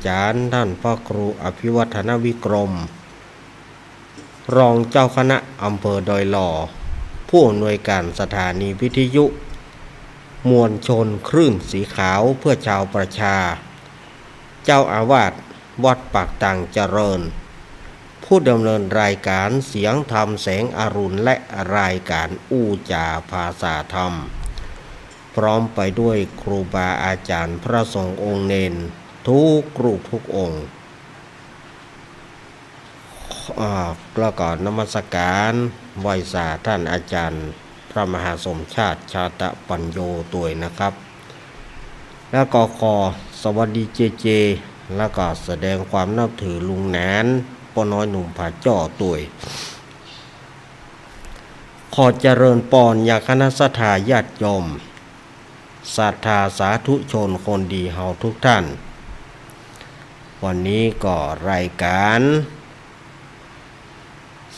จารย์ท่านพระครูอภิวัฒนวิกรมรองเจ้าคณะอำเภอดอยหล่อผู้อำนวยการสถานีวิทยุมวลชนคลื่นสีขาวเพื่อชาวประชาเจ้าอาวาสวัดปากตังเจริญผู้ดำเนินรายการเสียงธรรมแสงอรุณและรายการอู้จาภาษาธรรมพร้อมไปด้วยครูบาอาจารย์พระสงฆ์องค์เนนทุกรูปทุกองค์แล้วก็นมัสการไหว้สาท่านอาจารย์พระมหาสมชาติชาตะปัญโยตัวนะครับ แล้วก็ขอสวัสดีเจแล้วก็แสดงความนับถือลุงแหนนป้อน้อยหนุ่มผาจ่อตัวขอเจริญปอนยาคณะสัทธาญาติโยมศรัทธาสาธุชนคนดีเฮาทุกท่านวันนี้ก็รายการ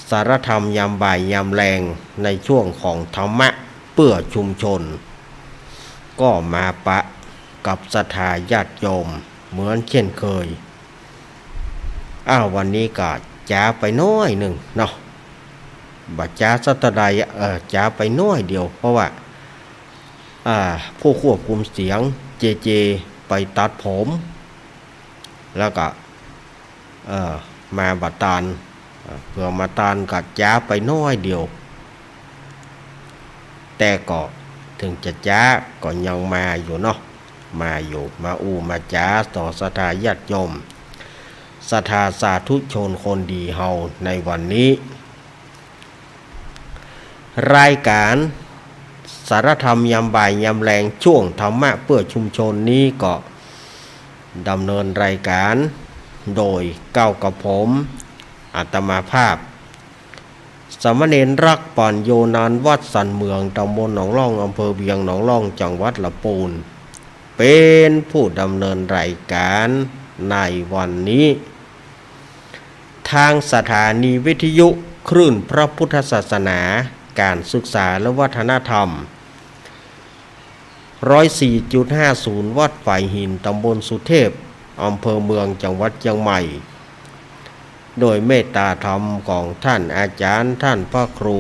สารธรรมยามบ่ายยามแรงในช่วงของธรรมะเพื่อชุมชนก็มาปะกับศรัทธาญาติโยมเหมือนเช่นเคยวันนี้ก็จ้าไปน้อยหนึ่งเนาะบัดจ้าสัตใดจ้าไปน้อยเดียวเพราะว่าผู้ควบคุมเสียงเจไปตัดผมแล้วก็มาบัดตานเพื่อมาตานกัดจ้าไปน้อยเดียวแต่ก็ถึงจะจ้าก็ยังมาอยู่เนาะมาอยู่มามาจ้าต่อศรัทธาญาติโยมศรัทธาสาธุชนคนดีเฮาในวันนี้รายการสารธรรมยามบ่ายยามแรงช่วงธรรมะเพื่อชุมชนนี้ก็ดำเนินรายการโดยเก้ากับผมอาตมาภาพสามเณรรักป่อนโยนานวัดสันเมืองตำบลหนองล่องอำเภอเวียงหนองล่องจังหวัดลำพูนเป็นผู้ดำเนินรายการในวันนี้ทางสถานีวิทยุคลื่นพระพุทธศาสนาการศึกษาและวัฒนธรรม 104.50 วัดฝ่ายหินตำบลสุเทพอำเภอเมืองจังหวัดเชียงใหม่โดยเมตตาธรรมของท่านอาจารย์ท่านพระครู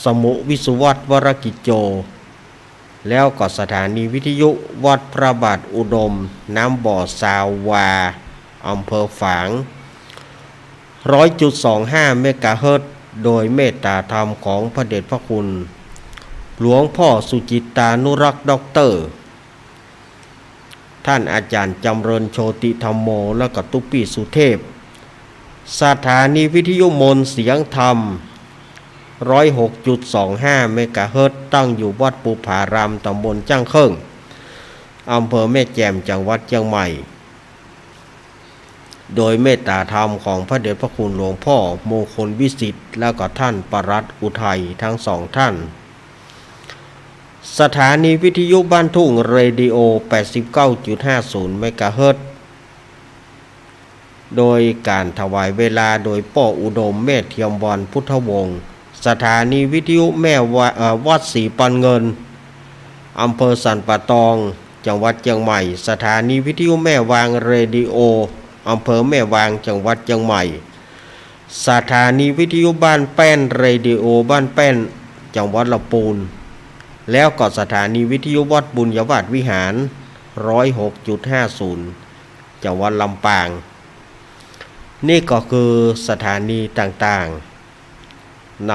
สมุวิสุวัตวรกิจโจแล้วก็สถานีวิทยุวัดพระบาทอุดมน้ำบ่อสาววาอำเภอฝาง 100.25 เมกะเฮิรตซ์โดยเมตตาธรรมของพระเดชพระคุณหลวงพ่อสุจิตานุรักษ์ด็อกเตอร์ท่านอาจารย์จำเริญโชติธรรมโมและก็ตุปีสุเทพสถานีวิทยุมนต์เสียงธรรม 106.25 เมกะเฮิรตซ์ตั้งอยู่วัดปูผารามตำบลจ้างเคิงอำเภอแม่แจ่มจังหวัดเชียงใหม่โดยเมตตาธรรมของพระเดชพระคุณหลวงพ่อมงคลวิสิทธิ์และก็ท่านปรัตน์อุทัยทั้งสองท่านสถานีวิทยุบ้านทุ่งเรดิโอ 89.50 เมกะเฮิรตซ์โดยการถวายเวลาโดยป้ออุดมเมธเทียมวันพุทธวงศ์สถานีวิทยุแม่วัดศรีปันเงินอำเภอสันป่าตองจังหวัดเชียงใหม่สถานีวิทยุแม่วางเรดิโออำเภอแม่วางจังหวัดเชียงใหม่สถานีวิทยุบ้านแป้นเรดิโอบ้านแป้นจังหวัดลำพูนแล้วก็สถานีวิทยุวัดบุญยวาสวิหาร 106.50 จังหวัดลำปางนี่ก็คือสถานีต่างๆใน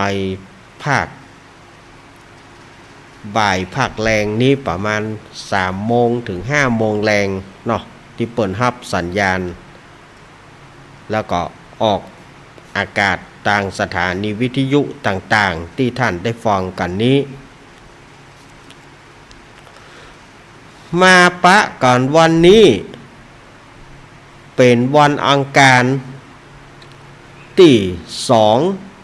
ภาคบ่ายภาคแรงนี้ประมาณ 3 โมงถึง 5 โมงแรงเนาะที่เปิดรับสัญญาณแล้วก็ออกอากาศต่างสถานีวิทยุต่างๆที่ท่านได้ฟังกันนี้มาปะก่อนวันนี้เป็นวันอังคารที่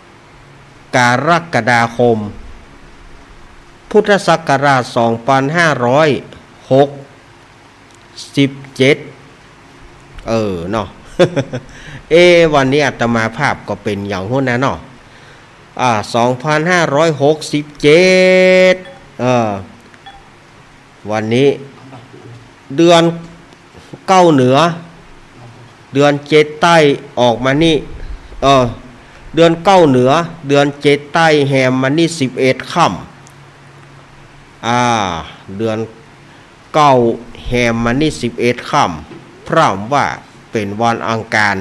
2 กรกฎาคมพุทธศักราช 2567 เนาะ วันนี้อาตมาภาพก็เป็นอย่างหุ้นนะเนาะ2567วันนี้เดือน เก้าเหนือเดือนเจ็ดใต้ออกมานี่เดือนเก้าเหนือเดือนเจ็ดใต้แฮมมานี่11 ค่ำเดือนเก้าแฮมมานี่11 ค่ำพร่ำว่าเป็นวันอังคาร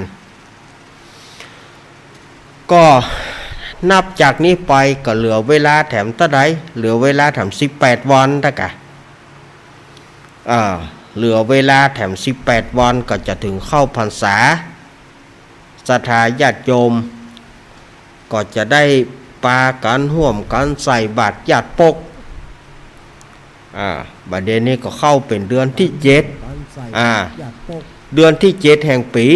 ก็นับจากนี้ไปก็เหลือเวลาแถมเท่าใดเหลือเวลาแถม18 วันตะกะเหลือเวลาแถม18 วันก็จะถึงเข้าพรรษาศรัทธาญาติโยมก็จะได้ปากันห่วมกันใส่บาตรญาติปกบัดเดี๋ยวนี้ก็เข้าเป็นเดือนที่7เดือนที่7แห่งปี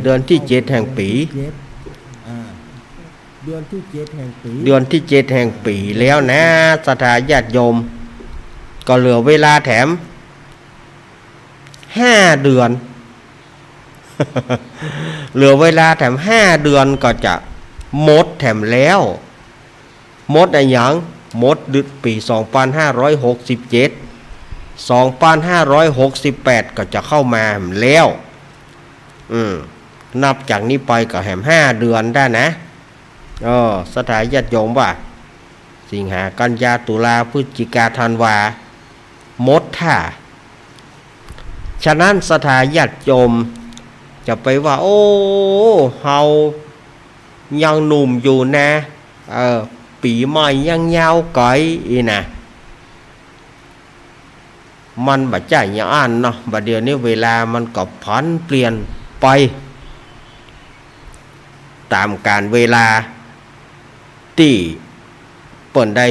เดือนที่7แห่งปีเดือนที่7แห่งปีแล้วนะศรัทธาญาติโยมก็เหลือเวลาแถม5 เดือน เหลือเวลาแถม5 เดือนก็จะหมดแถมแล้วหมดอะไรอย่างหมดปี2567 2568ก็จะเข้ามาแล้วนับจากนี้ไปก็แถม5 เดือนได้นะสถานญาติโยมว่าสิงหากันยาตุลาพฤศจิกาธันวาหมดท่าฉะนั้นสถานญาติโยมจะไปว่าโอ้เฮายังหนุ่มอยู่นะปีใหม่ยังยาวไกลอีนะมันบัดใจอย่างอันเนาะบัดเดี๋ยวนี้เวลามันก็ผันเปลี่ยนไปตามการเวลาที่เปิ่นได้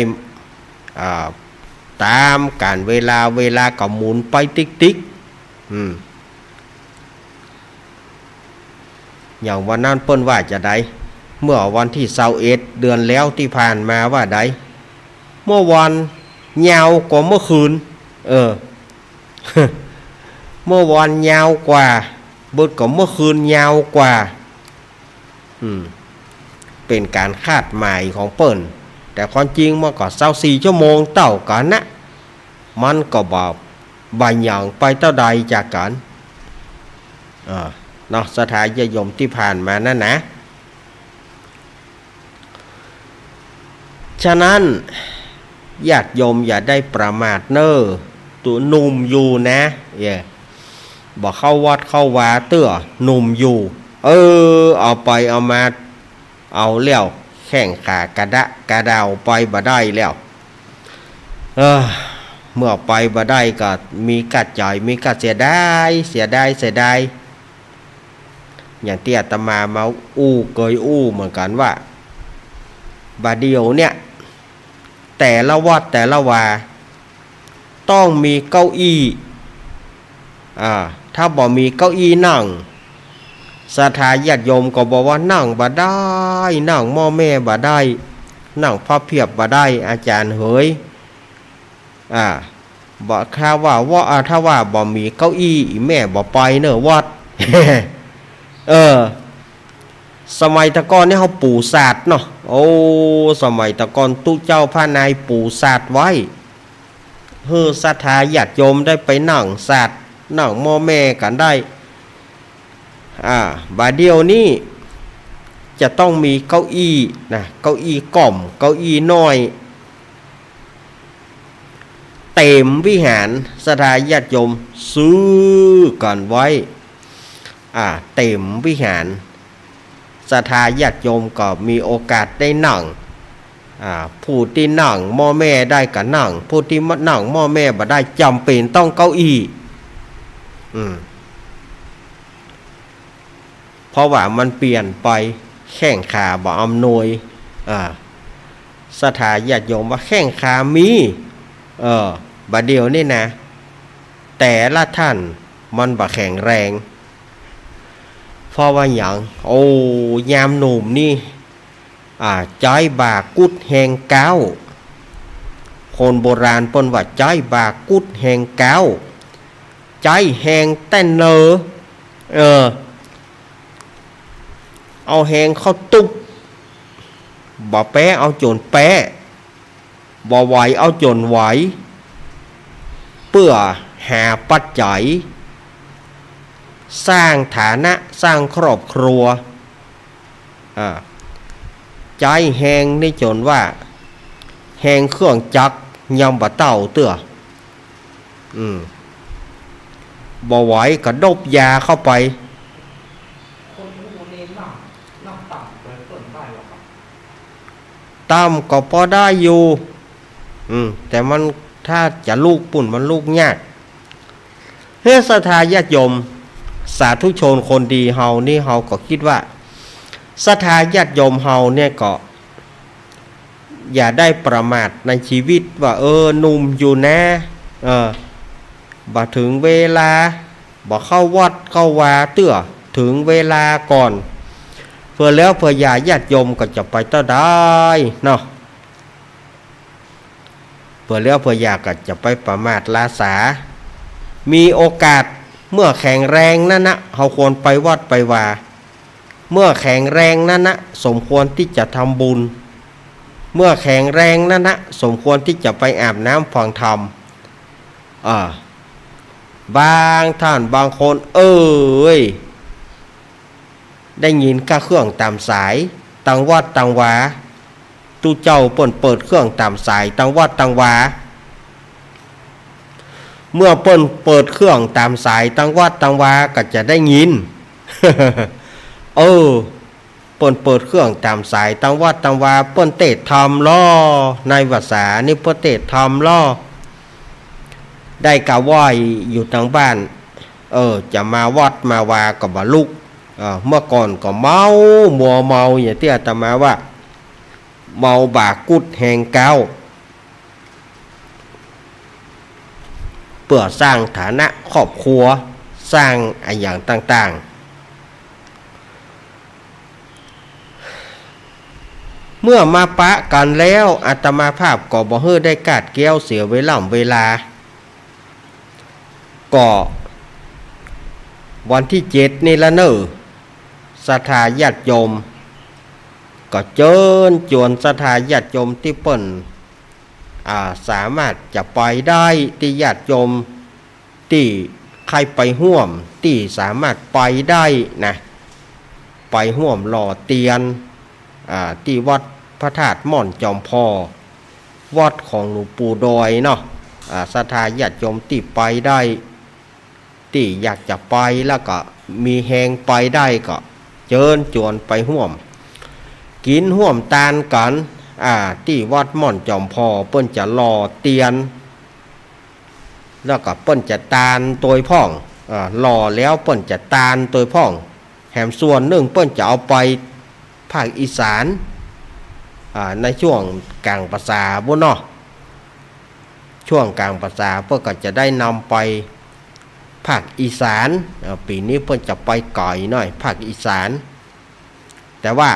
ตามการเวลาก็หมุนไปติ๊กอย่างวันนั้นเปิ้นว่าจะได้เมื่อวันที่21 เดือนแล้วที่ผ่านมาว่าได้เมื่อวันยาวกว่าเมื่อคืนเมื่อวันยาวกว่าเบิดก็เมื่อคืนยาวกว่าเป็นการคาดหมายของเปิ้นแต่ความจริงมันก็24 ชั่วโมงเท่ากันนะมันก็บอกบางอย่างไปเท่าใดจากกันเนาะสถานญาติโยมที่ผ่านมานั่นนะฉะนั้นญาติโยมอย่าได้ประมาทเน้อตัวหนุ่มอยู่นะบอกเข้าวัดเข้าวาเตื้อหนุ่มอยู่เอาไปเอามาเอาแล้วแข้งขากระดาวไปบ่ได้แล้วเมื่อไปบ่ได้ก็มีกัดใจมีกัดเสียดายอย่างที่อาตมาเคยเหมือนกันว่าบาดเดียวเนี่ยแต่ละวัดแต่ละวาต้องมีเก้าอี้ถ้าบ่มีเก้าอี้นั่งศรัทธาญาติโยมก็บอกว่านั่งบ่ได้นั่งหม้อแม่บ่ได้นั่งพับเพียบบ่ได้อาจารย์เฮ้ยบอกถ้าว่าบ่มีเก้าอี้แม่บ่ไปเนอะวัด สมัยตะกอนนี่เขาปูศาสตร์เนาะสมัยตะกอนตู้เจ้าพระนายปูศาสตร์ไว้ศรัทธาญาติโยมได้ไปนั่งศาสตร์นั่งหม้อแม่กันได้บาดเดียวนี้จะต้องมีเก้าอี้นะเก้าอี้ก่อมเก้าอี้น้อยเต็มวิหารศรัทธาญาติโยมซื้อกันไว้เต็มวิหารศรัทธาญาติโยมก็มีโอกาสได้นั่งผู้ที่นั่งหม้อแม่ได้ก็นั่งผู้ที่นั่งหม้อแม่บ่ได้จำเป็นต้องเก้าอี้เพราะว่ามันเปลี่ยนไปแข้งขาบ่อำนวยศรัทธาญาติโยมว่าแข้งขามีบัดเดียวนี่นะแต่ละท่านมันบ่แข็งแรงเพราะว่าอย่างยามหนุ่มนี่ใจบากุดแหงเก้าคนโบราณเปิ้นว่าใจบากุดแหงเก้าใจแหงแต่เนเอาแหงเข้าตุบบ่แปะเอาจนแปะบ่ไหวเอาจนไหวเพื่อหาปัจจัย สร้างฐานะสร้างครอบครัวใจแหงนี่จนว่าแหงเครื่องจักรยำบะเต้าเตื้อบ่ไหวก็ดบยาเข้าไปต่ำก็พอได้อยู่แต่มันถ้าจะลูกปุ่นมันลูกยากเฮ้ศรัทธาญาติโยมสาธุชนคนดีเฮานี่เฮาก็คิดว่าศรัทธาญาติโยมเฮาเนี่ยก็อย่าได้ประมาทในชีวิตว่าหนุ่มอยู่นะบ่ถึงเวลาบ่เข้าวัดเข้าวาเตื้อถึงเวลาก่อนเพื่อแล้วเพื่อญาติโยมก็จะไปต่อได้เนาะเพื่อแล้วเพื่อก็จะไปประมาทลาสามีโอกาสเมื่อแข็งแรงนั่นนะเฮาควรไปวัดไปวาเมื่อแข็งแรงนั่นนะสมควรที่จะทำบุญเมื่อแข็งแรงนั่นนะสมควรที่จะไปอาบน้ำฟังธรรมบางท่านบางคนได้ยินก้าเครื่องตามสายตังวัดตังวาตู้เจ้าเปิดเครื่องตามสายตังวัดตังวาเมื่อเปิดเครื่องตามสายตังวัดตังวาก็จะได้ยิน เปิดเครื่องตามสายตังวัดตังวาเตะธรรมล้อในภาษานี่เตะธรรมล้อได้กะว่ายอยู่ทางบ้านจะมาวัดมาวากับบลุกเมื่อก่อนก็เมาอย่างที่อาตมาว่าเมาบากุดแหงเก้าเพื่อสร้างฐานะครอบครัวสร้างอย่างต่างๆเมื่อมาปะกันแล้วอาตมาภาพก็บ่เฮือได้กาดแก้วเสียเวลาก็วันที่7นี่ละเนอศรัทธาญาติโยมก็เจิญจวนศรัทธาญาติโยมที่เปิ้นสามารถจะไปได้ที่ญาติโยมที่ใครไปห่วมที่สามารถไปได้นะไปห่วมหล่อเตียนที่วัดพระธาตุม่อนจอมพอวัดของหลวงปู่ดอยเนาะศรัทธาญาติโยมที่ไปได้ที่อยากจะไปแล้วก็มีแหงไปได้ก็เชิญชวนไปห่วมกินห่วมตาลกันที่วัดม่อนจอมพอเปิ้นจะหล่อเตียนแล้วก็เปิ้นจะตาลตัวพ่องหล่อแล้วเปิ้นจะตาลตัวพ่องแถมส่วนหนึ่งเปิ้นจะเอาไปภาคอีสานในช่วงกลางภาษาบุญเนาะช่วงกลางภาษาเปิ้นก็จะได้นำไปภาคอีสานปีนี้เพิ่นจะไปไกลหน่อยภาคอีสานแต่ว่า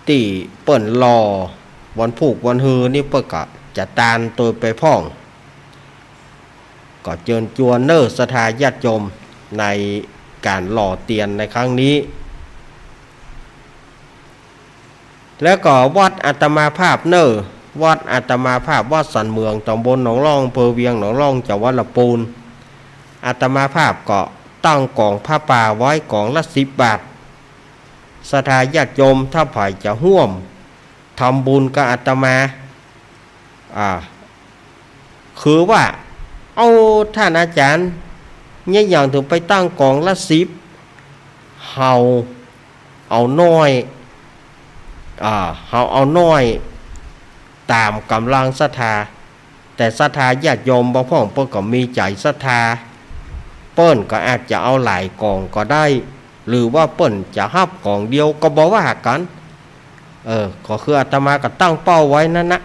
ที่เปิ้นรอวันผูกวันฮือนี่เปิ้นก็จะตานตัวไปพ่องก็เชิญชวนศรัทธาญาติโยมในการหล่อเตียนในครั้งนี้แล้วก็วัดอาตมาภาพวัดอาตมาภาพวัดสันเมืองตำบลหนองร่องอำเภอเวียงหนองร่องจังหวัดลำพูนอาตมาภาพก็ตั้งกองผ้าป่าไว้กองละ10 บาทศรัทธาญาติโยมถ้าไผจะร่วมทำบุญกับอาตมาคือว่าเอาท่านอาจารย์เนี่ยอย่างถึงไปตั้งกองละ10เฮาเอาน้อยเฮาเอาน้อยตามกำลังศรัทธาแต่ศรัทธาญาติโยมบางพ่องเปิ้นก็มีใจศรัทธาเปิ้นก็อาจจะเอาหลายกองก็ได้หรือว่าเปิ้นจะฮับกองเดียวก็บ่ว่ากันก็คืออาตมาก็ตั้งเป้าไว้นั่นนะ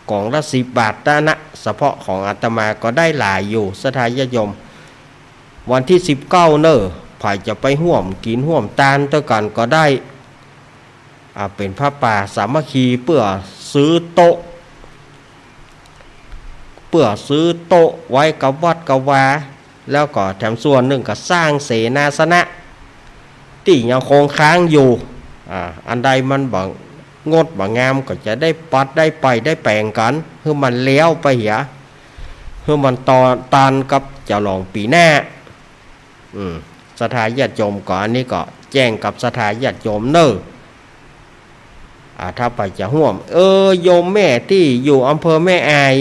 กองละ10 บาทนั่นนะเฉพาะของอาตมาก็ได้หลายอยู่ศรัทธาญาติโยมวันที่19ไผจะไปร่วมกินร่วมตานเท่ากันก็ได้เป็นผ้าป่าสามัคคีเพื่อซื้อโต๊ะไว้กับวัดกับวาแล้วก็แถมส่วนหนึ่งก็สร้างเสนาสนะที่ยังคงค้างอยู่อันใดมันบ่งดบ่งามก็จะได้ปัดได้ไปได้แปลงกันเพื่อมันเลี้ยวไปเหีย เพื่อมันต่อตันกับเจ้าหลองปีหน้าสถาญาติโยมก่อนอันนี้ก็แจ้งกับสถาญาติโยมเนอะถ้าไปจะห่วมโยมแม่ที่อยู่อำเภอแม่อาย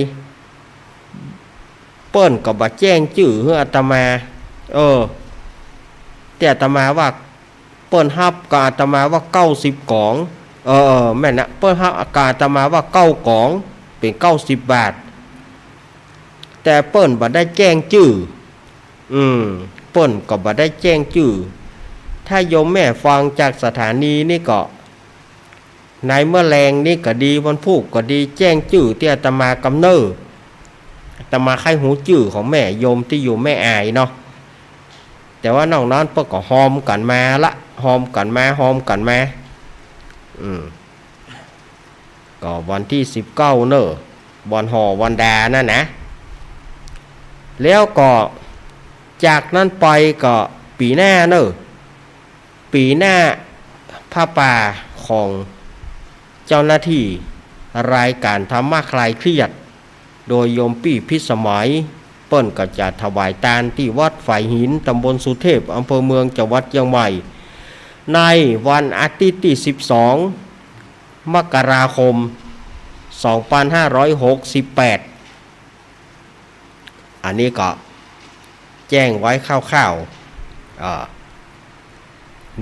เปิ้นก็บ่แจ้งชื่อให้อาตมาแต่อาตมาว่าเปิ้นฮับกับอาตมาว่า90กล่องแม่นะเปิ้นฮับอาตมาว่า9กล่องเป็น90บาทแต่เปิ้นบ่ได้แจ้งชื่อเปิ้นก็บ่ได้แจ้งชื่อถ้าโยมแม่ฟังจากสถานีนี่ก็ในเมื่อแรงนี่ก็ดีวันพุธก็ดีแจ้งชื่อที่อาตมากำเนิดอาตมาใครหูชื่อของแม่โยมที่อยู่แม่อายเนาะแต่ว่านอกนั้นเปิ้นก็หอมกันมาหอมกันมาก็วันที่19เนอะวันหอวันดานั่นนะแล้วก็จากนั้นไปก็ปีหน้าเนอะปีหน้าผ้าป่าของเจ้าหน้าที่รายการธรรมะคลายเครียดโดยโยมปี้พิสมัยเปิ้นก็จะถวายทานที่วัดฝ่ายหินตำบลสุเทพอำเภอเมืองจังหวัดเชียงใหม่ในวันอาทิตย์ที่12มกราคม2568อันนี้ก็แจ้งไว้คร่าวๆ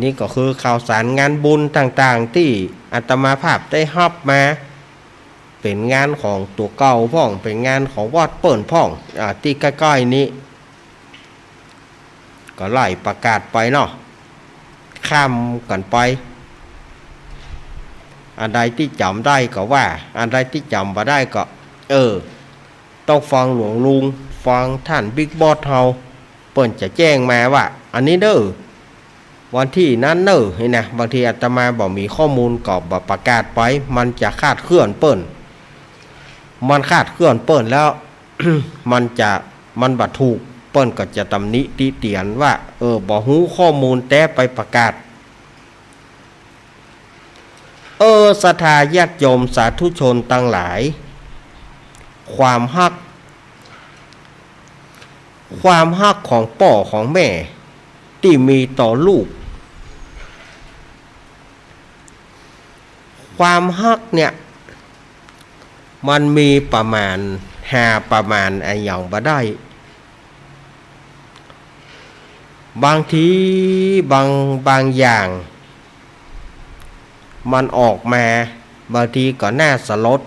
นี่ก็คือข่าวสารงานบุญต่างๆที่อาตมาภาพได้รับมาเป็นงานของตัวเก่าพ่องเป็นงานของวัดเปิ่นพ่องที่ใกล้ๆนี้ก็ไล่ประกาศไปเนาะข้ามกันไปอันใดที่จำได้ก็ว่าอันใดที่จำบ่ได้ก็ต้องฟังหลวงลุงฟังท่านบิ๊กบอสเฮาเปิ่นจะแจ้งมาว่าอันนี้เด้อวันที่นั้นเนอะนี่นะบางทีอาตมาบอกมีข้อมูลก็บ่ประกาศไปมันจะคาดเคลื่อนเปิ่นมันคาดเคลื่อนเปิ่นแล้ว มันบ่ถูกเปิ่นก็จะตำหนิติเตียนว่าบ่ฮู้ข้อมูลแต่ไปประกาศศรัทธาญาติโยมสาธุชนทั้งหลายความฮักของพ่อของแม่ที่มีต่อลูกความฮักเนี่ยมันมีประมาณอะไรอย่างบ่ได้บางทีบางอย่างมันออกมาบางทีก็น่าสลด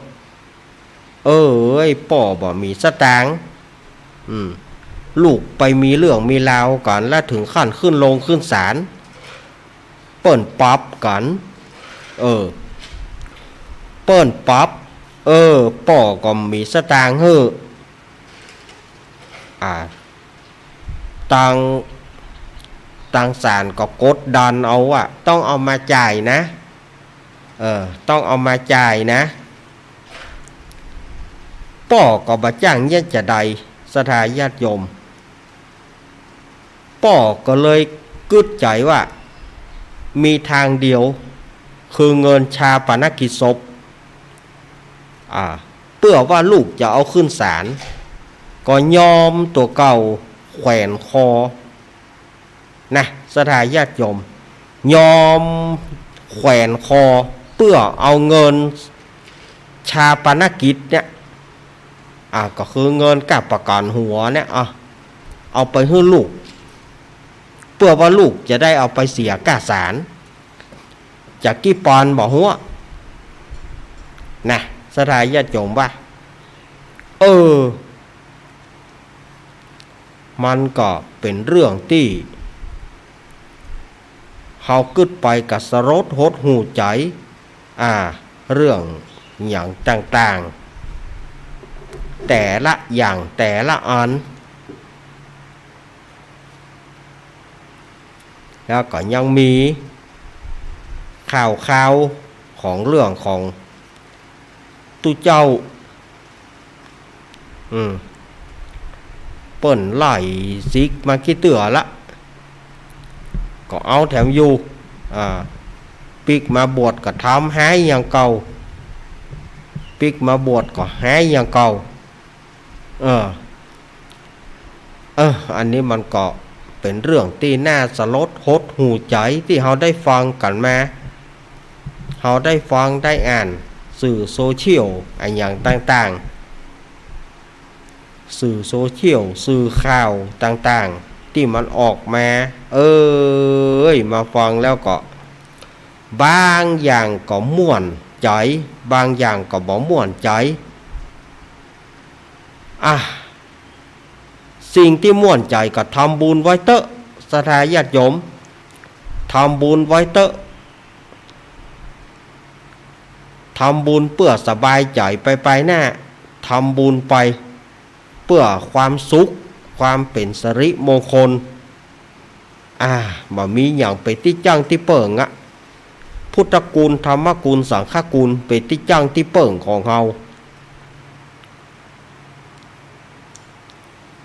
พ่อบ่มีสตางค์ลูกไปมีเรื่องมีราวกันแล้วถึงขั้นขึ้นลงขึ้นศาลเปิ้นปรับกันเปิ้นปรับพ่อก็มีสตางค์ต่างศาลก็กดดันเอาว่าต้องเอามาจ่ายนะต้องเอามาจ่ายนะพ่อก็บ่จ้างเย็นจะใดสถาญาติโยมพ่อก็เลยกึดใจว่ามีทางเดียวคือเงินชาปนกิจศพเพื่อว่าลูกจะเอาขึ้นศาลก็ยอมตัวเก่าแขวนคอนะสถาญาติโยมยอมแขวนคอเพื่อเอาเงินชาปนกิจเนี่ยก็คือเงินกับประกันหัวเนี่ยเอาไปให้ลูกเพื่อว่าลูกจะได้เอาไปเสียค่าศาลจากกี่ปอนบอกหัวนะสถาญาติโยมว่ามันก็เป็นเรื่องที่เขากึดไปกับสรดหดหูใจเรื่องอย่างต่างๆแต่ละอย่างแต่ละอันแล้วก็ยังมีข่าวของเรื่องของตู้เจ้าเปิ้นไล่ซิกมาขี้เตือละก็เอาแถมอยู่ปิกมาบวชก็ทำหายอย่างเก่าปิกมาบวชก็หายอย่างเก่า อันนี้มันก็เป็นเรื่องที่น่าสลดหดหูใจที่เราได้ฟังกันมาเราได้ฟังได้อ่านสื่อโซเชียลอันอย่างต่างๆสื่อโซเชียลสื่อข่าวต่างๆที่มันออกมามาฟังแล้วก็บางอย่างก็ม่วนใจบางอย่างก็บ่ม่วนใจสิ่งที่ม่วนใจก็ทำบุญไว้เตอะศรัทธาญาติโยมทำบุญไว้เตอะทำบุญเพื่อสบายใจไปหน้าทำบุญไปเพื่อความสุขความเป็นสิริมงคลบ่มีอย่างไปที่จ้างที่เปิ่งพุทธกูลธรรมกูลสังฆกูลเป็นที่จ้างที่เปิ่งของเรา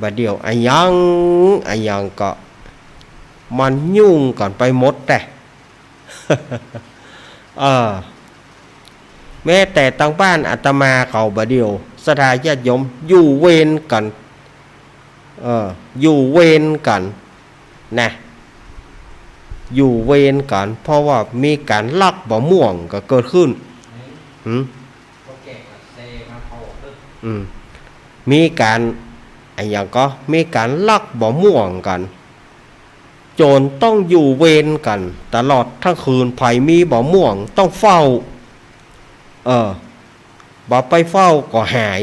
บัดเดียวอันยังก็มันยุ่งกันไปหมดแต่แม้แต่ทางบ้านอาตมาเขาบัดเดียวศรัทธาญาติโยมอยู่เวรกันอยู่เวรกันนะอยู่เวรกันเพราะว่ามีการลักบ่ม่วงก็เกิดขึ้นมีการอย่างก็มีการลักบ่ม่วงกันโจรต้องอยู่เวรกันตลอดทั้งคืนไผมีบ่ม่วงต้องเฝ้าบ่ไปเฝ้าก็หาย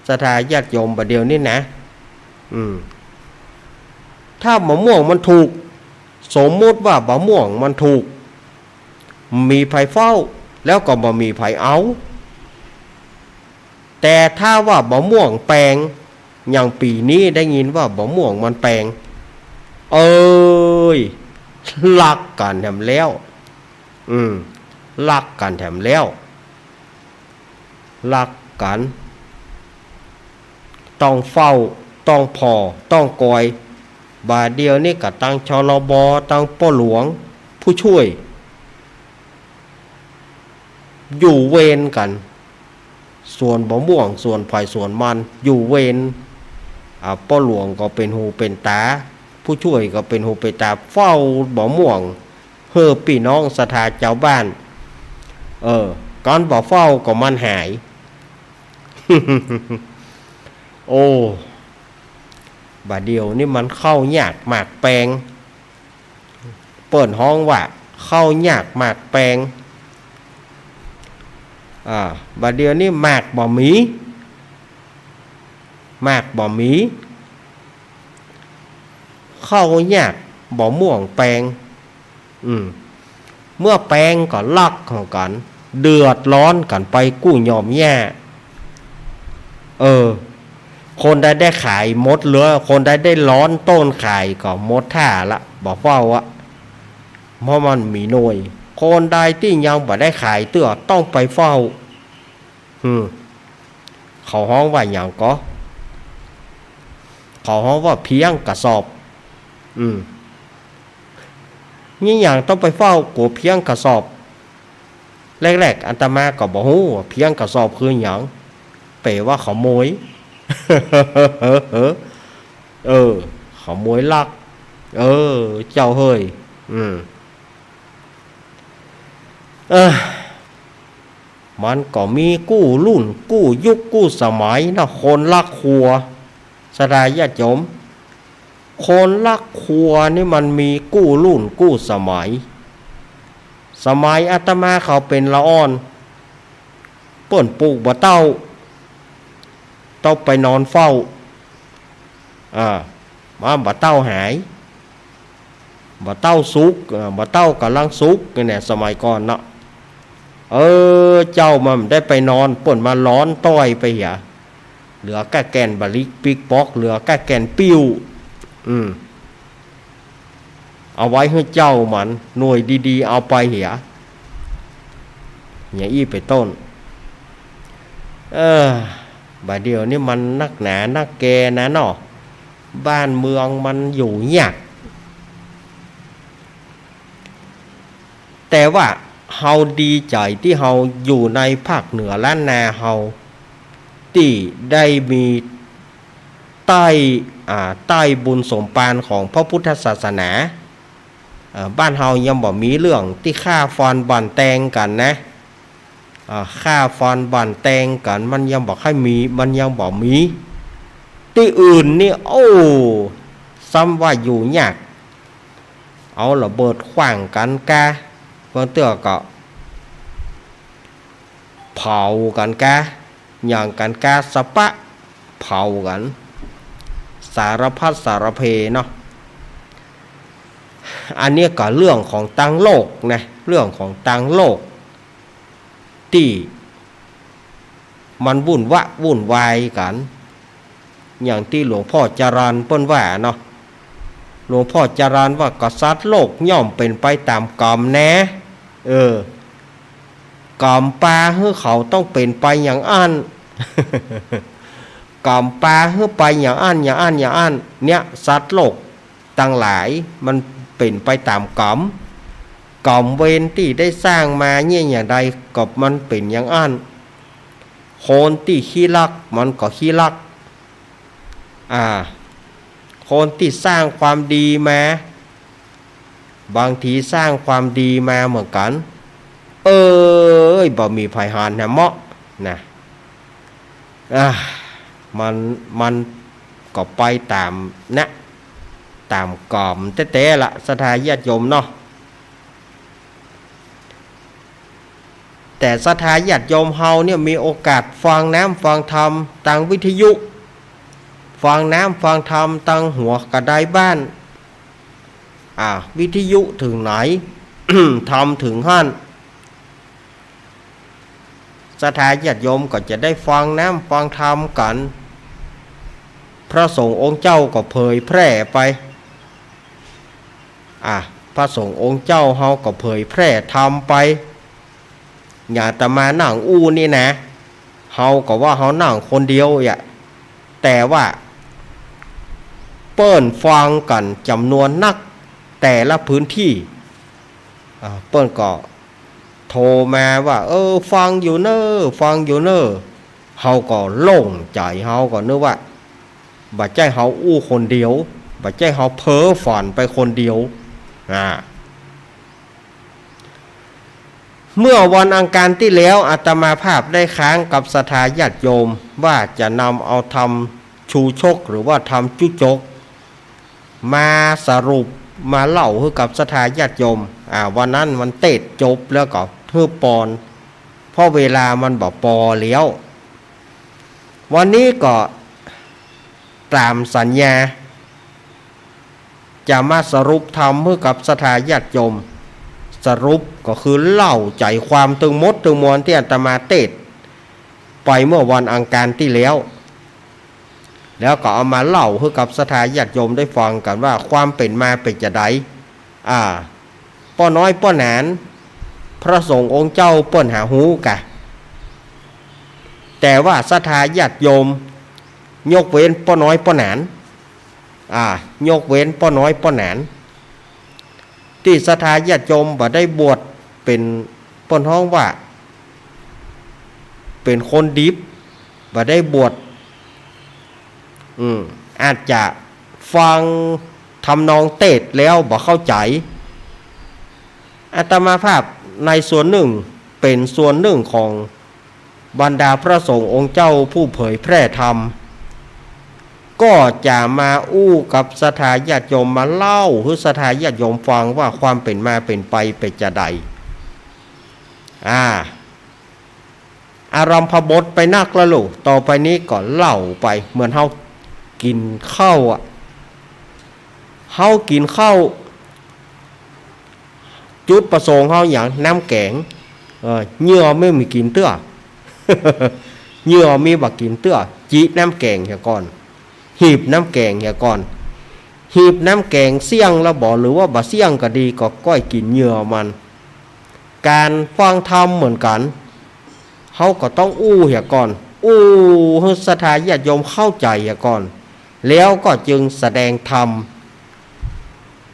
ศรัทธาญาติโยมบัดเดียวนี่นะถ้าบ่ม่วงมันถูกสมมติว่าบ่ม่วงมันถูกมีไผเฝ้าแล้วก็บ่มีไผเอาแต่ถ้าว่าบ่ม่วงแปลงอย่างปีนี้ได้ยินว่าบ่ม่วงมันแปลงลักกันแถมแล้วลักกันแถมแล้วลักกันต้องเฝ้าต้องพอต้องกอยบาดเดียวนี่ก็ตั้งชลบตั้งป้อหลวงผู้ช่วยอยู่เวรกันส่วนบ่ม่วงส่วนไผ่ส่วนมันอยู่เวรป้อหลวงก็เป็นหูเป็นตาผู้ช่วยก็เป็นหูเป็นตาเฝ้าบ่ม่วงพี่น้องศรัทธาเจ้าบ้านก่อนบ่เฝ้าก็มันหาย โอ้บาดเดียวนี่มันเข้ายากหมากแปลงเปิดห้องว่าเข้ายากหมากแปลงบาดเดียวนี่หมากบ่มีเข้ายากบ่ม่วงแปลงเมื่อแปลงก็ลักของกันเดือดร้อนกันไปกู้ยอมแย่คนได้ขายมดเหลือคนได้ร้อนต้นขายก็มดท่าละบ่เฝ้าเพราะมันมีหน่วยคนใดที่ยังบ่ได้ขายเตื้อต้องไปเฝ้าเขาห้องว่าอย่างก็เขาห้องว่าเพียงกระสอบนี่อย่างต้องไปเฝ้ากูเพียงกระสอบแรกๆอัตมาก็บอกฮู้เพียงกระสอบคืออย่างเป๋ว่าเขาโมยเขาโมยลักเจ้าเฮ้ยมันก็มีกู้รุ่นกู้ยุคกู้สมัยนะคนลักครัวศรัทธาญาติโยมคนลักครัวนี่มันมีกู้รุ่นกู้สมัยอาตมาเขาเป็นละอ่อนเปิ้นปลูกบ่เต้าต้องไปนอนเฝ้ามาบ่เต้าหายบ่เต้าสุกบ่เต้ากำลังสุกเนี่ยสมัยก่อนเนาะเจ้ามันได้ไปนอนป่นมาร้อนต้อยไปเหรอเหลือแก่แกนบาลิกปิกป๊อกเหลือแก่แกนปิ้วเอาไว้ให้เจ้ามันหน่วยดีๆเอาไปเหรออย่างอี้ไปต้นบาดเดียวนี่มันนักหนานักแกนะเนาะบ้านเมืองมันอยู่ยากแต่ว่าเฮาดีใจที่เฮาอยู่ในภาคเหนือล้านนาเฮาที่ได้มี ใต้ใต้บุญสมภารของพระพุทธศาสนาบ้านเฮายังบ่มีเรื่องที่ฆ่าฟอนบ่อนแตงกันนะฆ่าฟอนบ่อนแตงกันมันยังบ่ค่อยมีมันยังบ่มีที่อื่นนี่โอ้ซ้ำว่าอยู่ยากเอาระเบิดขว้างกันกะเพิ่นเตื้อก็เผากันกะอย่างกันกะสะปะเผากันสารพัดสารเพเนาะอันนี้ก็เรื่องของต่างโลกนะเรื่องของต่างโลกที่มันวุ่นวายกันอย่างที่หลวงพ่อจรัญเปิ้นว่าเนาะหลวงพ่อจรัญว่ากษัตริย์โลกย่อมเป็นไปตามกรรมแนะกรรมปลาเฮือเขาต้องเป็นไปอย่างอัน กรรมปลาเฮือไปอย่างอันเนี่ยสัตว์โลกทั้งหลายมันเป็นไปตามกรรมเวรที่ได้สร้างมาเนี่ยอย่างใดก็มันเป็นอย่างอันคนที่ขี้ลักมันก็ขี้ลักคนที่สร้างความดีมาบางทีสร้างความดีมาเหมือนกันบ่มีภัยหานนะเมาะนะมันก็ไปตามนะตามกรรมแต่ละศรัทธาญาติโยมเนาะแต่ศรัทธาญาติโยมเฮาเนี่ยมีโอกาสฟังน้ำฟังธรรมทางวิทยุฟังน้ำฟังธรรมทางหัวกระไดบ้านวิทยุถึงไหน ธรรมถึงหั่นศรัทธาญาติโยมก็จะได้ฟังน้ำฟังธรรมกันพระสงฆ์องค์เจ้าก็เผยแพร่ไปพระสงฆ์องค์เจ้าเฮาก็เผยแพร่ธรรมไปอย่าแต่มานั่งนี่นะเฮาก็ว่าเฮานั่งคนเดียวแต่ว่าเปิ้นฟังกันจำนวนนักแต่ละพื้นที่เปิ้นก็โทรมาว่าฟังอยู่เนอะเฮาก็โล่งใจเฮาก็นึกว่าบ่ใจเฮาคนเดียวบ่ใจเฮาเพ้อฝันไปคนเดียวเมื่อวันอังคารที่แล้วอาตมาภาพได้ค้างกับศรัทธาญาติโยมว่าจะนำเอาทำชูชกหรือว่าทำจุจกมาสรุปมาเล่าให้กับศรัทธาญาติโยมวันนั้นมันเตะจบแล้วก็เพื่อปอนเพราะเวลามันบอกปอแล้ววันนี้ก็ตามสัญญาจะมาสรุปธรรมให้กับศรัทธาญาติโยมสรุปก็คือเล่าใจความตึงมดตึงมวลที่อาตมาเทศไปเมื่อวันอังคารที่แล้วก็เอามาเล่าให้กับศรัทธาญาติโยมได้ฟังกันว่าความเป็นมาเป็นจะไดป้อน้อยป้อหนานพระสงฆ์องค์เจ้าเปิ้นหาหูกะแต่ว่าศรัทธาญาติโยมยกเว้นป้อน้อยป้อหนานยกเว้นป้อน้อยป้อหนานที่ศรัทธาญาติโยมบ่ได้บวชเป็นเปิ้นฮ้องว่าเป็นคนดิบบ่ได้บวชอาจจะฟังทำนองเทศแล้วบ่เข้าใจอาตมาภาพในส่วนหนึ่งเป็นส่วนหนึ่งของบรรดาพระสงฆ์องค์เจ้าผู้เผยแพร่ธรรมก็จะมากับศรัทธาญาติโยมมาเล่าให้ศรัทธาญาติโยมฟังว่าความเป็นมาเป็นไปเป็นจะใดอารัมภบทไปนักละลูกต่อไปนี้ก็เล่าไปเหมือนเฮากินข้าวเฮากินข้าวจุดประสงค์เฮาอย่างน้ำแกงเหยื่อไม่มีกินเตื้อ เหยื่อมีบักกินเตื้อจีน้ำแกงเหี่ยก่อนหีบน้ำแกงเหี่ยก่อนหีบน้ำแกงเสี่ยงแล้วบ่หรือว่าบ่เสี่ยงก็ดีก็ก้อยกินเหยื่อมันการฟังธรรมเหมือนกันเฮาก็ต้องเหี่ยก่อนให้ศรัทธาญาติโยมเข้าใจเหี่ยก่อนแล้วก็จึงแสดงธรรม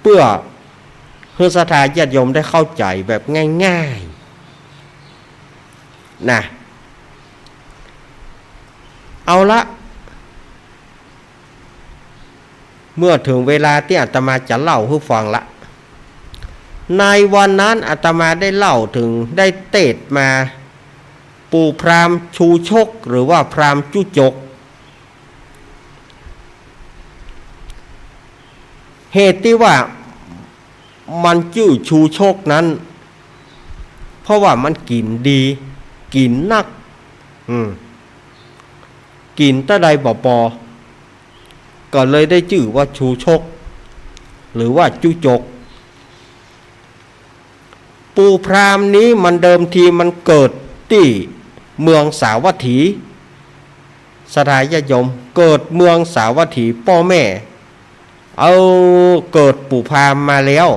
เพื่อให้ศรัทธาญาติโยมได้เข้าใจแบบง่ายๆนะเอาละ เมื่อถึงเวลาที่อาตมาจะเล่าให้ฟังละในวันนั้นอาตมาได้เล่าถึงได้เทศมาปู่พราหมณ์ชูชกหรือว่าพราหมณ์จุจกเหตุที่ว่ามันชื่อชูชกนั้นเพราะว่ามันกินดีกินนักกินตะใดบ่ปอก็เลยได้ชื่อว่าชูชกหรือว่าจุจกปู่พราหมณ์นี้มันเดิมทีมันเกิดที่เมืองสาวัตถีสถายยมเกิดเมืองสาวัตถีพ่อแม่เอาเกิดปู่พราหมณ์มาแล้ว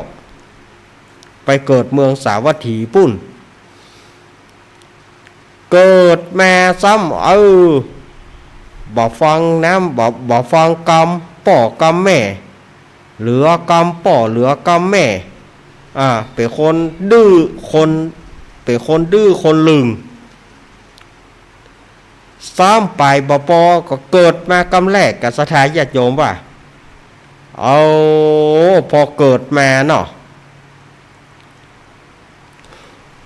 ไปเกิดเมืองสาวัตถีปุ่นเกิดมาซ้ำบ่ฟังน้ำบ่ฟังกรรมป่อกรรมแม่เหลือกรรมป่อเหลือกรรมแม่เป็นคนดื้อคนเป็นคนดื้อคนลึงซ้ำไปบ่ปอก็เกิดมากรรมแรกกับสถานญาติโยมว่าเอาพอเกิดมาเนาะ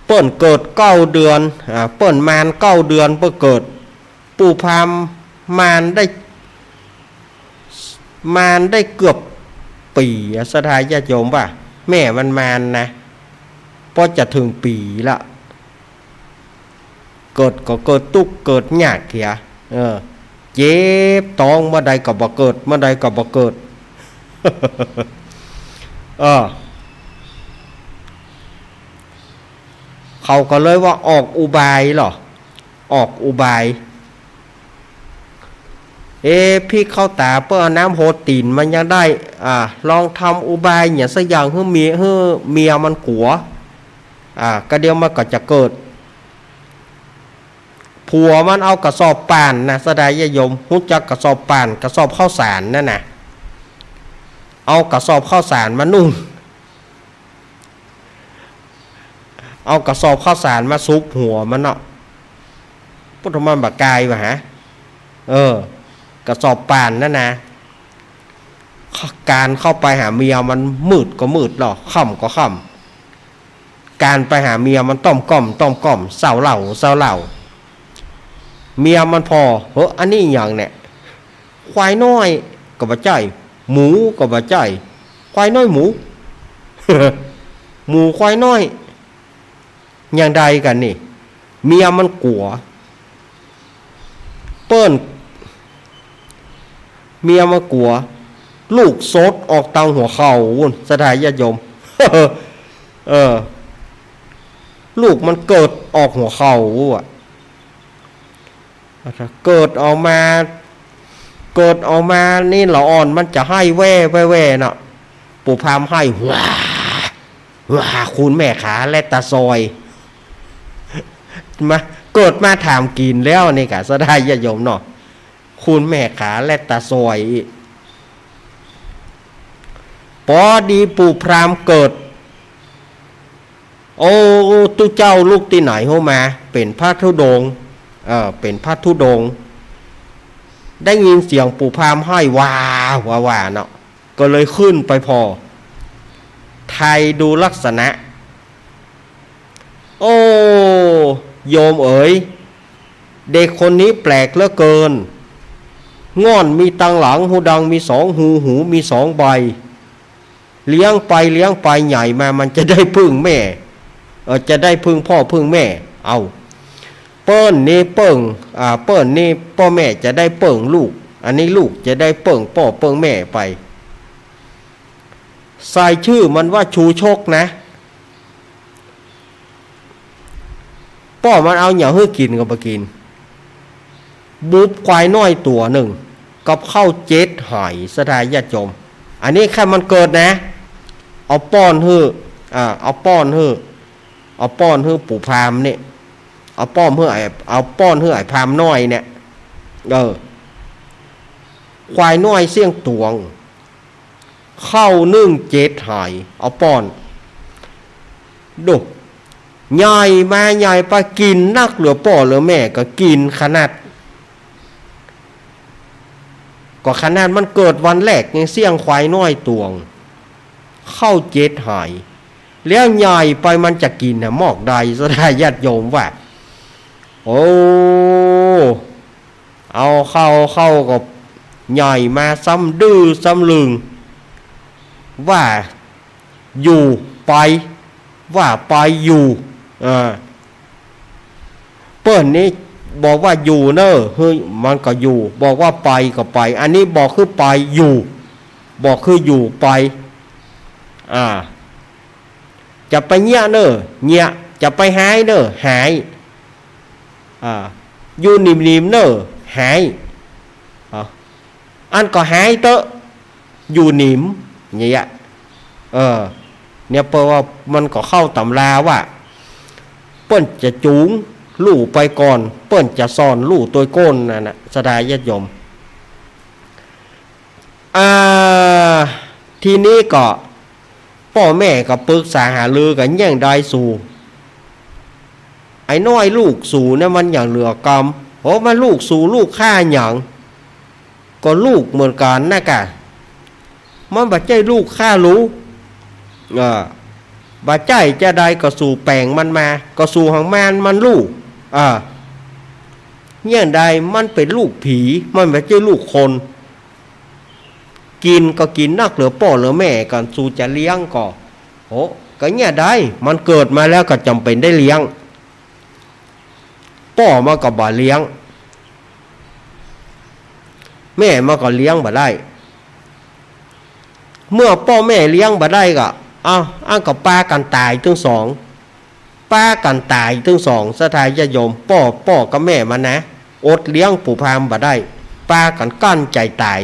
เปิ้นเกิด9 เดือนเปิ้นมาน9 เดือนเปิ้นเกิดปู่พราหมณ์มานได้เกือบปีสถานญาติโยมว่าแม่มันมานนะพอจะถึงปีละเกิดก็เกิดตุกเกิดยากเถียเจ็บท้องเมื่อใดก็บ่เกิดเมื่อใดก็บ่เกิดเขาก็เลยว่าออกอุบายหรอออกอุบายพี่เข้าตาเพื่อน้ำโหดตีนมันยังได้ลองทำอุบายอย่างสักอย่างให้เมียมันกัวก็เดี๋ยวมันก็จะเกิดผัวมันเอากระสอบป่านนะสดายยมรู้จักกระสอบป่านกระสอบข้าวสารนั่นน่ะเอากระสอบข้าวสารมานุ่งเอากระสอบข้าวสารมาซุกหัวมันเนาะพุทธมันบักกายว่ะฮะกระสอบป่านนั่นนะการเข้าไปหาเมียมันมืดก็มืดหรอกค่ำก็ค่ำการไปหาเมียมันต้อมก้อมเศร้าเหล่าเมียมันพออันนี้อย่างเนี่ยควายน้อยก็บ่ใจหมูก็บ่ใจควายน้อยหมู หมูควายน้อยอย่างใดกันนี่เมียมันกลัวเปิ้นเมียมากลัวลูกซดออกตังหัวเข่าวุ่นสถานญาติโยม ลูกมันเกิดออกหัวเข่าเกิดออกมานี่ละอ่อนมันจะให้แว่เนาะปู่พราหมณ์ให้ว้าคุณแม่ขาและตาซอยมาเกิดมาถามกินแล้วนี่กะสถานญาติโยมเนาะคุณแม่ขาและตาซอยพอดีปู่พราหมณ์เกิดโอ้ตุเจ้าลูกที่ไหนเข้ามาเป็นพระธุดงค์เป็นพระธุดงค์ได้ยินเสียงปู่พราหมณ์ให้ว่าเนาะก็เลยขึ้นไปพอไทยดูลักษณะโอ้โยมเอ๋ยเด็กคนนี้แปลกเหลือเกินง่อนมีตังหลังหูดังมี2 หูมี2 ใบเลี้ยงไปใหญ่มามันจะได้พึ่งแม่จะได้พึ่งพ่อพึ่งแม่เอาเปิ้นนี่เปิ้งเปิ้นนี่พ่อแม่จะได้เปิ้งลูกอันนี้ลูกจะได้เปิ้งพ่อเปิ้งแม่ไปใส่ชื่อมันว่าชูชกนะพ่อมันเอาอย่างให้กินก็ไปกินบุบควายน้อยตัวหนึ่งกับข้าว7 หอยสถานญาติโยมอันนี้แค่มันเกิดนะเอาป้อนฮื้อเอาป้อนฮื้อปู่พราหมณ์นี่เอาป้อนฮื้อไอ้พราหมณ์น้อยเนี่ยควายน้อยเสี่ยงตวงเข้านึ่ง7 หอยเอาป้อนดูใหญ่มาใหญ่ไปกินนักเหลือพ่อเหลือแม่ก็กินขนาด ก็ขนาดมันเกิดวันแรกยังเสี่ยงควายน้อยตวงเข้าเจ็ดหายแล้วใหญ่ไปมันจะกินนะหมอกใดสดายญาติโยมว่าโอ้เอาเข้ากับใหญ่มาซ้ำดื้อซ้ำลึงว่าอยู่ไปว่าไปอยู่เปิ้นนี่บอกว่าอยู่เนอะเฮ้ยมันก็อยู่บอกว่าไปก็ไปอันนี้บอกคือไปอยู่บอกคืออยู่ไปจะไปเงี้ยเนอะเงี้ยจะไปหายเนอะหายอยู่นิ่มๆเนอะหายอันก็หายเตอะอยู่นิ่มอย่างเงี้ยเนี่ยเพราะว่ามันก็เข้าตำราว่าเปิ้นจะจูงลู่ไปก่อนเปิ้นจะซ่อนลู่ตัวก้นนั่นน่ะสดายญาติโยมทีนี้ก็พ่อแม่ก็ปรึกษาหารือกันแย่งได้สู่ไอ้น้อยลูกสู่เนี่ยมันอย่างเหลือกรรมโอ้มันลูกสู่ลูกฆ่าอย่างก็ลูกเหมือนกันนะกะมันบ่ใจลูกฆ่ารู้บ่ใจจะได้ก็สู่แปลงมันมาก็สู่หางมันลูกเนี่ยใดมันเป็นลูกผีมันบ่ใช่ลูกคนกินก็กินนักเหลือพ่อเหลือแม่กันสู่จะเลี้ยงก็โอ้ก็เนี่ยได้มันเกิดมาแล้วก็จำเป็นได้เลี้ยงพ่อมาก็บ่เลี้ยงแม่มาก็เลี้ยงบ่ได้เมื่อพ่อแม่เลี้ยงบ่ได้ก็อ้างกับป้ากันตายทั้งสองป้ากันตายทั้งสองสถายญาติโยมพ่อกับแม่มันนะอดเลี้ยงปู่พามบ่ได้ป้ากันกั้นใจตาย